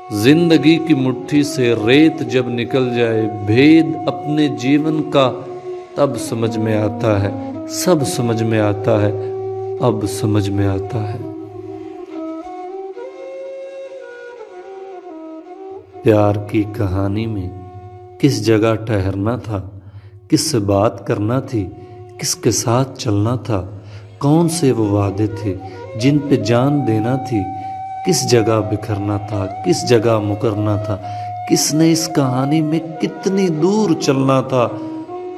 जिंदगी की मुट्ठी से रेत जब निकल जाए, भेद अपने जीवन का तब समझ में आता है, सब समझ में आता है, अब समझ में आता है। प्यार की कहानी में किस जगह ठहरना था, किससे बात करना थी, किसके साथ चलना था, कौन से वो वादे थे जिन पे जान देना थी, किस जगह बिखरना था, किस जगह मुकरना था, किसने इस कहानी में कितनी दूर चलना था,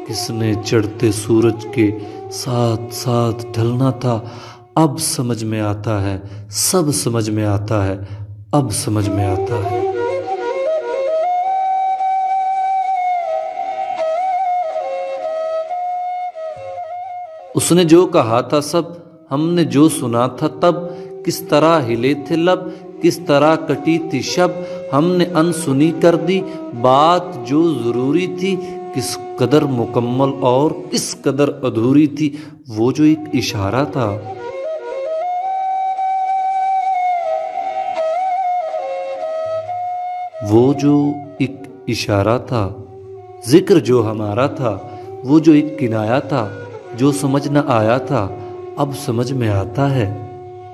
किसने चढ़ते सूरज के साथ साथ ढलना था। अब समझ में आता है, सब समझ में आता है, अब समझ में आता है। उसने जो कहा था सब, हमने जो सुना था तब, किस तरह हिले थे लब, किस तरह कटी थी शब, हमने अनसुनी कर दी बात जो जरूरी थी, किस कदर मुकम्मल और किस कदर अधूरी थी। वो जो एक इशारा था, वो जो एक इशारा था, जिक्र जो हमारा था, वो जो एक किनाया था, जो समझ न आया था, अब समझ में आता है।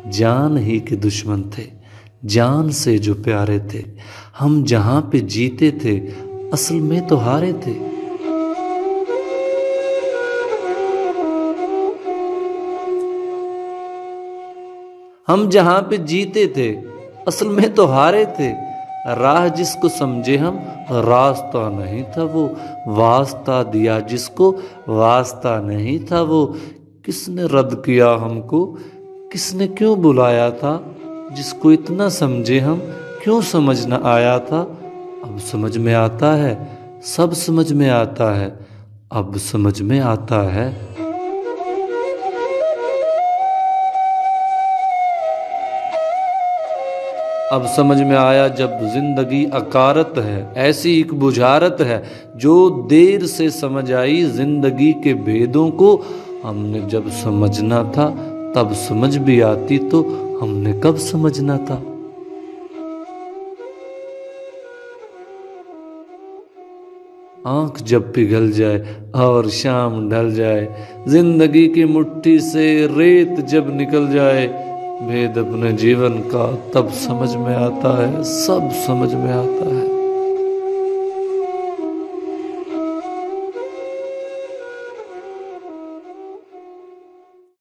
जान ही के दुश्मन थे, जान से जो प्यारे थे, हम जहां पे जीते थे असल में तो हारे थे। हम जहां पे जीते थे असल में तो हारे थे। राह जिसको समझे हम रास्ता नहीं था वो, वास्ता दिया जिसको वास्ता नहीं था वो। किसने रद्द किया हमको, किसने क्यों बुलाया था, जिसको इतना समझे हम क्यों समझ न आया था। अब समझ में आता है, सब समझ में आता है, अब समझ में आता है। अब समझ में आया जब जिंदगी अकारत है, ऐसी एक बुझारत है जो देर से समझ आई जिंदगी के भेदों को। हमने जब समझना था तब समझ भी आती तो हमने कब समझना था। आंख जब पिघल जाए और शाम ढल जाए, जिंदगी की मुट्ठी से रेत जब निकल जाए, भेद अपने जीवन का तब समझ में आता है, सब समझ में आता है।